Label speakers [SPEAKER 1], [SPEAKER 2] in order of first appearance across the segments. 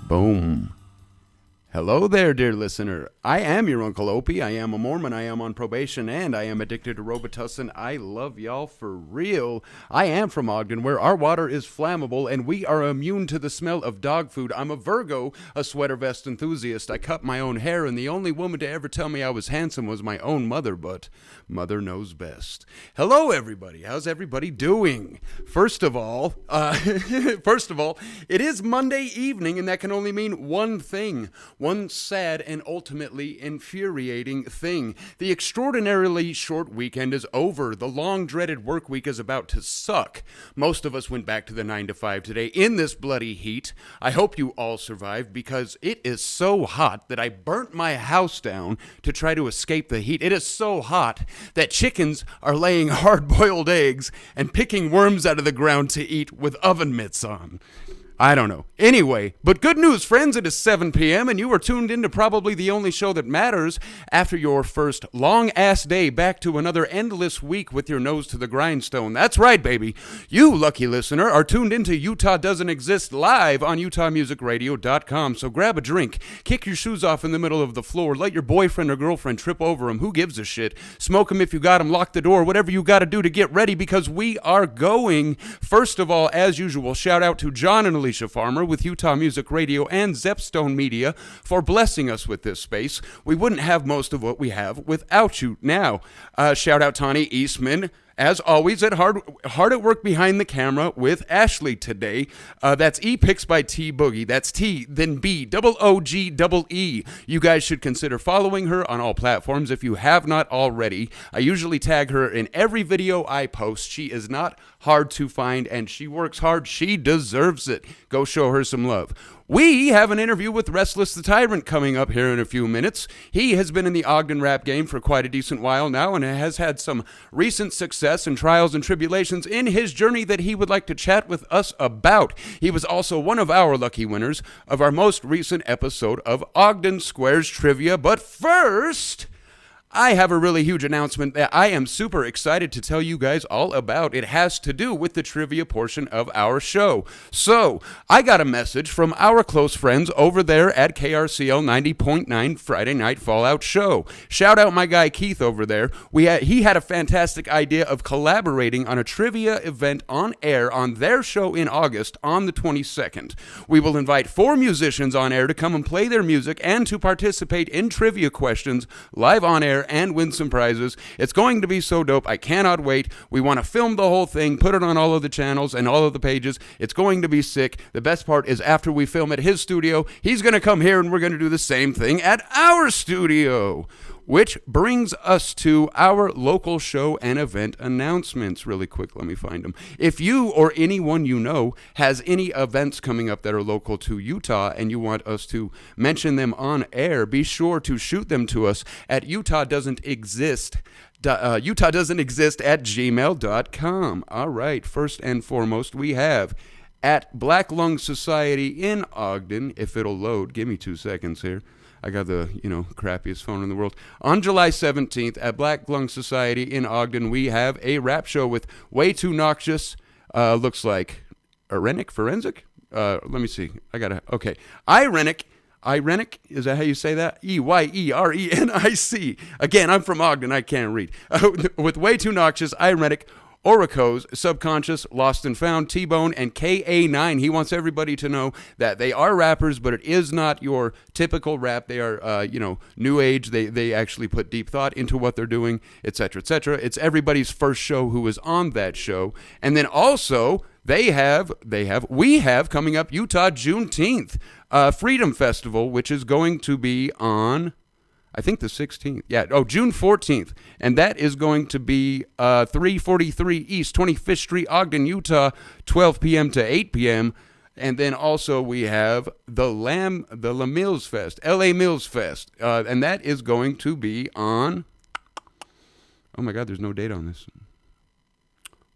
[SPEAKER 1] Boom. Hello there, dear listener. I am your Uncle Opie. I am a Mormon. I am on probation, and I am addicted to Robitussin. I love y'all for real. I am from Ogden, where our water is flammable, and we are immune to the smell of dog food. I'm a Virgo, a sweater vest enthusiast. I cut my own hair, and the only woman to ever tell me I was handsome was my own mother, but mother knows best. Hello, everybody. How's everybody doing? First of all, it is Monday evening, and that can only mean one thing. One sad and ultimately infuriating thing. The extraordinarily short weekend is over. The long-dreaded work week is about to suck. Most of us went back to the 9 to 5 today in this bloody heat. I hope you all survived because it is so hot that I burnt my house down to try to escape the heat. It is so hot that chickens are laying hard-boiled eggs and picking worms out of the ground to eat with oven mitts on. I don't know. Anyway, but good news, friends. It is 7 p.m. and you are tuned into probably the only show that matters after your first long-ass day back to another endless week with your nose to the grindstone. That's right, baby. You, lucky listener, are tuned into Utah Doesn't Exist live on UtahMusicRadio.com. So grab a drink, kick your shoes off in the middle of the floor, let your boyfriend or girlfriend trip over them. Who gives a shit? Smoke them if you got them, lock the door, whatever you got to do to get ready because we are going. First of all, as usual, shout out to John and Alicia Farmer with Utah Music Radio and Zepstone Media for blessing us with this space. We wouldn't have most of what we have without you. Now, shout out Tawny Eastman. As always, hard at work behind the camera with Ashley today. That's E Picks by T Boogie. That's T, then B, OOGEE. You guys should consider following her on all platforms if you have not already. I usually tag her in every video I post. She is not hard to find, and she works hard. She deserves it. Go show her some love. We have an interview with Restless the Tyrant coming up here in a few minutes. He has been in the Ogden rap game for quite a decent while now and has had some recent success and trials and tribulations in his journey that he would like to chat with us about. He was also one of our lucky winners of our most recent episode of Ogden Squares Trivia. But first, I have a really huge announcement that I am super excited to tell you guys all about. It has to do with the trivia portion of our show. So, I got a message from our close friends over there at KRCL 90.9 Friday Night Fallout Show. Shout out my guy Keith over there. He had a fantastic idea of collaborating on a trivia event on air on their show in August on the 22nd. We will invite 4 musicians on air to come and play their music and to participate in trivia questions live on air and win some prizes. It's going to be so dope. I cannot wait. We want to film the whole thing, put it on all of the channels and all of the pages. It's going to be sick. The best part is after we film at his studio, he's going to come here and we're going to do the same thing at our studio. Which brings us to our local show and event announcements. Really quick, let me find them. If you or anyone you know has any events coming up that are local to Utah and you want us to mention them on air, be sure to shoot them to us at Utah Doesn't Exist at gmail.com. All right, first and foremost, we have at Black Lung Society in Ogden. If it'll load, give me 2 seconds here. I got the, crappiest phone in the world. On July 17th at Black Lung Society in Ogden, we have a rap show with Way Too Noxious, looks like Irenic Forensic? Let me see. Okay. Irenic, is that how you say that? Eyerenic. Again, I'm from Ogden, I can't read. With Way Too Noxious, Irenic, Oracos, Subconscious, Lost and Found, T-Bone, and KA9. He wants everybody to know that they are rappers, but it is not your typical rap. They are, new age. They actually put deep thought into what they're doing, etc., etc. It's everybody's first show who was on that show. And then also, we have coming up Utah Juneteenth Freedom Festival, which is going to be on, I think the 16th. June 14th. And that is going to be 343 East 25th Street, Ogden, Utah, 12 p.m. to 8 p.m. And then also we have the La Mills Fest, LA Mills Fest. And that is going to be on, oh my God, there's no date on this.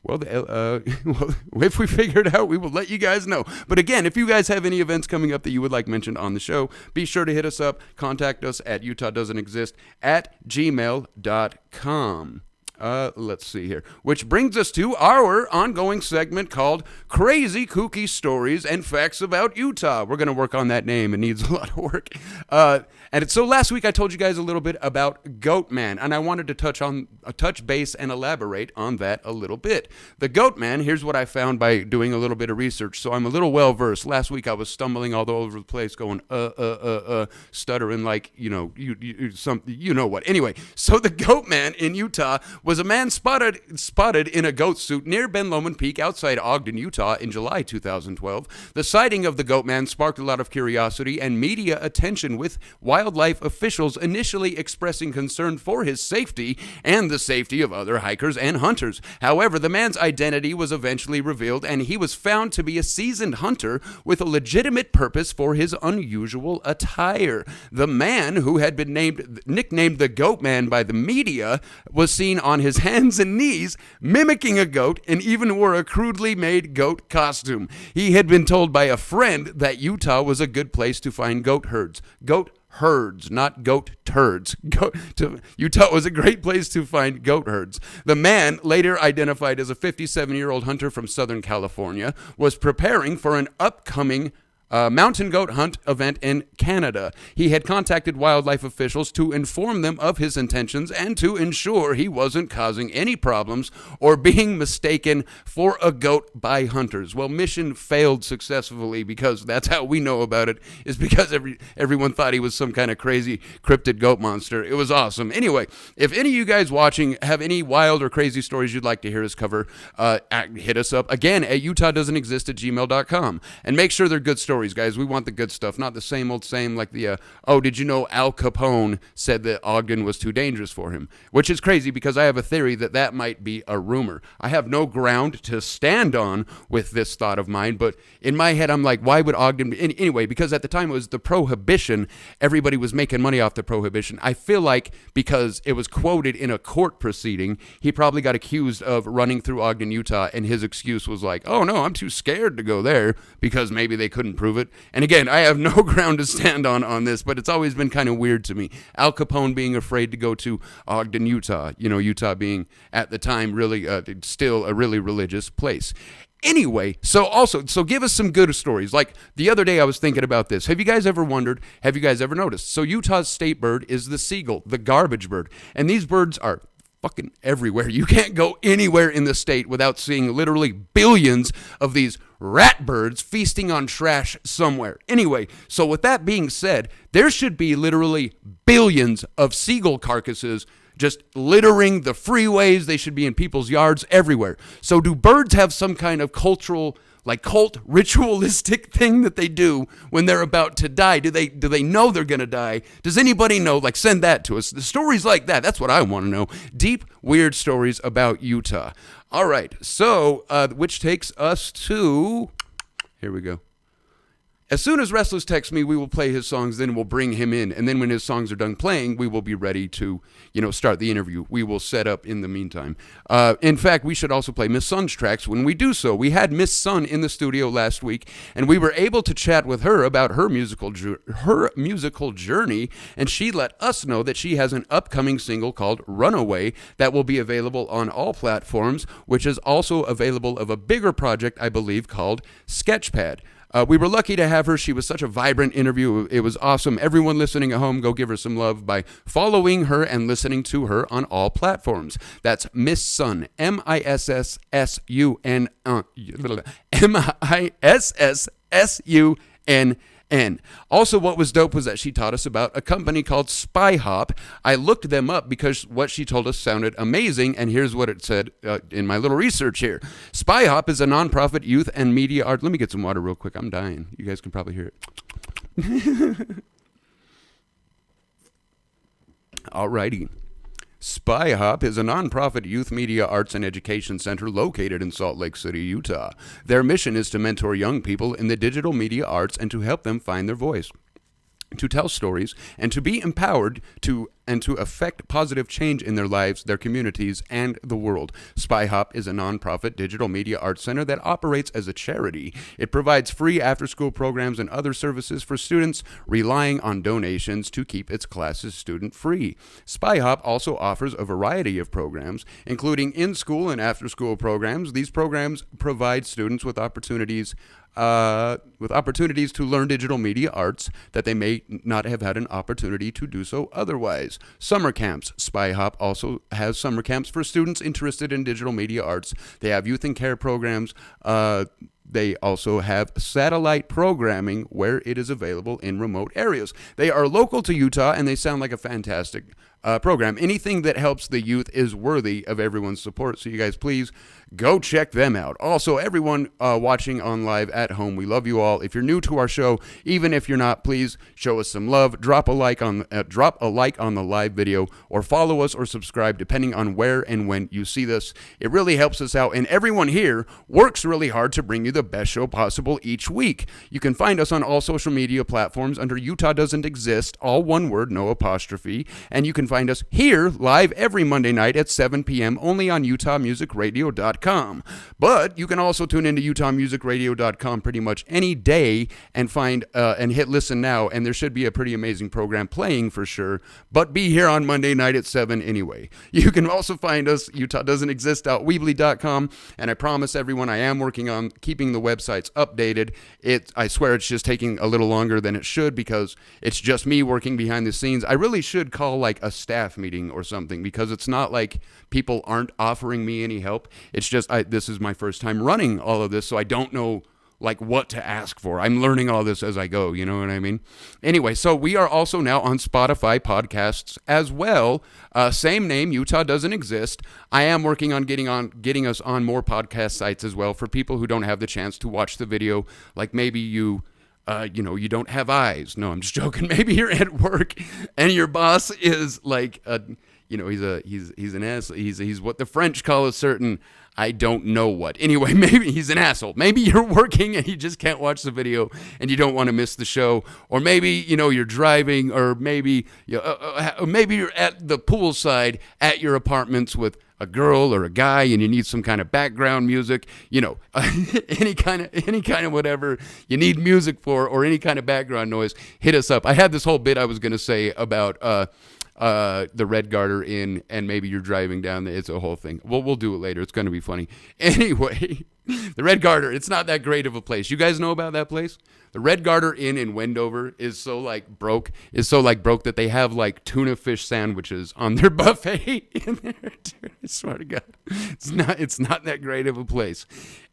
[SPEAKER 1] Well, if we figure it out, we will let you guys know. But again, if you guys have any events coming up that you would like mentioned on the show, be sure to hit us up. Contact us at utahdoesn'texist at gmail.com. Let's see here. Which brings us to our ongoing segment called Crazy Kooky Stories and Facts About Utah. We're going to work on that name. It needs a lot of work. So last week I told you guys a little bit about Goatman, and I wanted to touch base and elaborate on that a little bit. The Goatman, here's what I found by doing a little bit of research, so I'm a little well-versed. Last week I was stumbling all over the place going, stuttering like, you know what. Anyway, so the Goatman in Utah was a man spotted in a goat suit near Ben Lomond Peak outside Ogden, Utah in July 2012. The sighting of the Goatman sparked a lot of curiosity and media attention, with wildlife officials initially expressing concern for his safety and the safety of other hikers and hunters. However, the man's identity was eventually revealed, and he was found to be a seasoned hunter with a legitimate purpose for his unusual attire. The man, who had been nicknamed the Goatman by the media, was seen on his hands and knees mimicking a goat and even wore a crudely made goat costume. He had been told by a friend that Utah was a good place to find goat herds. Goat herds, not goat turds. Utah was a great place to find goat herds. The man, later identified as a 57-year-old hunter from Southern California, was preparing for an upcoming mountain goat hunt event in Canada. He had contacted wildlife officials to inform them of his intentions and to ensure he wasn't causing any problems or being mistaken for a goat by hunters. Well, mission failed successfully, because that's how we know about it, is because everyone thought he was some kind of crazy cryptid goat monster. It was awesome. Anyway, if any of you guys watching have any wild or crazy stories you'd like to hear us cover, hit us up again at utahdoesn'texist@gmail.com, and make sure they're good stories. Guys, we want the good stuff, not the same old same like the did you know Al Capone said that Ogden was too dangerous for him, which is crazy, because I have a theory that might be a rumor. I have no ground to stand on with this thought of mine, but in my head I'm like, why would Ogden anyway? Because at the time it was the Prohibition, everybody was making money off the Prohibition. I feel like because it was quoted in a court proceeding, he probably got accused of running through Ogden, Utah, and his excuse was like, oh no, I'm too scared to go there, because maybe they couldn't prove it. And again, I have no ground to stand on this, but it's always been kind of weird to me. Al Capone being afraid to go to Ogden, Utah, Utah being at the time really still a really religious place. Anyway, so give us some good stories. Like the other day I was thinking about this. Have you guys ever noticed? So Utah's state bird is the seagull, the garbage bird. And these birds are fucking everywhere. You can't go anywhere in the state without seeing literally billions of these rat birds feasting on trash somewhere. Anyway, so with that being said, there should be literally billions of seagull carcasses just littering the freeways. They should be in people's yards everywhere. So do birds have some kind of cultural, like cult ritualistic thing that they do when they're about to die? Do they know they're going to die? Does anybody know? Like, send that to us. The stories like that, that's what I want to know. Deep, weird stories about Utah. All right, so which takes us to, here we go. As soon as Restless texts me, we will play his songs, then we'll bring him in. And then when his songs are done playing, we will be ready to, start the interview. We will set up in the meantime. In fact, we should also play Miss Sun's tracks when we do so. We had Miss Sun in the studio last week, and we were able to chat with her about her musical journey, and she let us know that she has an upcoming single called Runaway that will be available on all platforms, which is also available of a bigger project, I believe, called Sketchpad. We were lucky to have her. She was such a vibrant interview. It was awesome. Everyone listening at home, go give her some love by following her and listening to her on all platforms. That's Miss Sun, MISSSUN, MISSSUN. Also, what was dope was that she taught us about a company called Spy Hop. I looked them up because what she told us sounded amazing, and here's what it said in my little research here. Spy Hop is a nonprofit youth and media art. Let me get some water real quick. I'm dying. You guys can probably hear it. Alrighty. Spy Hop is a nonprofit youth media arts and education center located in Salt Lake City, Utah. Their mission is to mentor young people in the digital media arts and to help them find their voice. to tell stories, and to be empowered to affect positive change in their lives, their communities, and the world. SpyHop is a nonprofit digital media arts center that operates as a charity. It provides free after-school programs and other services for students, relying on donations to keep its classes student-free. SpyHop also offers a variety of programs, including in-school and after-school programs. These programs provide students with opportunities to learn digital media arts that they may not have had an opportunity to do so otherwise. Summer camps. SpyHop also has summer camps for students interested in digital media arts. They have youth and care programs. They also have satellite programming where it is available in remote areas. They are local to Utah, and they sound like a fantastic program. Anything that helps the youth is worthy of everyone's support, so you guys please go check them out. Also, everyone watching on live at home, we love you all. If you're new to our show, even if you're not, please show us some love. Drop a like on the live video, or follow us or subscribe depending on where and when you see this. It really helps us out, and everyone here works really hard to bring you the best show possible each week. You can find us on all social media platforms under Utah Doesn't Exist, all one word, no apostrophe, and you can find us here live every Monday night at 7 p.m. only on UtahMusicRadio.com. But you can also tune into UtahMusicRadio.com pretty much any day and find and hit listen now, and there should be a pretty amazing program playing for sure. But be here on Monday night at 7 anyway. You can also find us UtahDoesn'tExist.weebly.com, and I promise everyone I am working on keeping the websites updated. I swear it's just taking a little longer than it should because it's just me working behind the scenes. I really should call like a staff meeting or something, because it's not like people aren't offering me any help. It's just this is my first time running all of this, so I don't know like what to ask for. I'm learning all this as I go, you know what I mean? Anyway, so we are also now on Spotify podcasts as well. Same name, Utah Doesn't Exist. I am working on getting us on more podcast sites as well for people who don't have the chance to watch the video. Like maybe you don't have eyes. No, I'm just joking. Maybe you're at work and your boss is like he's an asshole. He's what the French call a certain, I don't know what. Anyway, maybe he's an asshole. Maybe you're working and you just can't watch the video and you don't want to miss the show. Or maybe, you're driving, or maybe you're at the poolside at your apartments with a girl or a guy and you need some kind of background music, any kind of whatever you need music for, or any kind of background noise, hit us up. I had this whole bit I was going to say about the Red Garter Inn, and maybe you're driving down there. It's a whole thing. We'll do it later. It's going to be funny. Anyway, the Red Garter, it's not that great of a place. You guys know about that place? The Red Garter Inn in Wendover is so broke that they have like tuna fish sandwiches on their buffet in there. Dude, I swear to God, it's not that great of a place.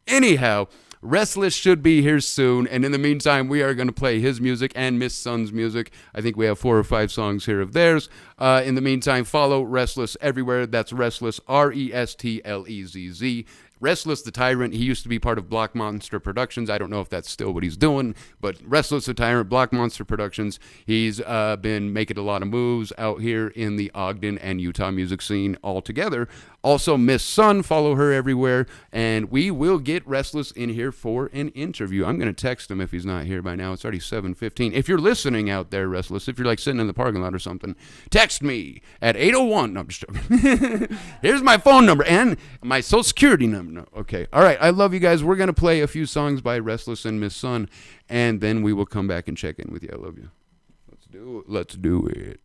[SPEAKER 1] Anyhow, Restless should be here soon, and in the meantime, we are going to play his music and Miss Sun's music. I think we have 4 or 5 songs here of theirs. In the meantime, follow Restless everywhere. That's Restless, Restlezz. Restless the Tyrant, he used to be part of Block Monster Productions. I don't know if that's still what he's doing, but Restless the Tyrant, Block Monster Productions, he's been making a lot of moves out here in the Ogden and Utah music scene altogether. Also, Miss Sun, follow her everywhere, and we will get Restless in here for an interview. I'm going to text him if he's not here by now. It's already 7:15. If you're listening out there, Restless, if you're like sitting in the parking lot or something, text me at 801. No, I'm just joking. Here's my phone number and my social security number. No, okay. All right. I love you guys. We're going to play a few songs by Restless and Miss Sun, and then we will come back and check in with you. I love you. Let's do it.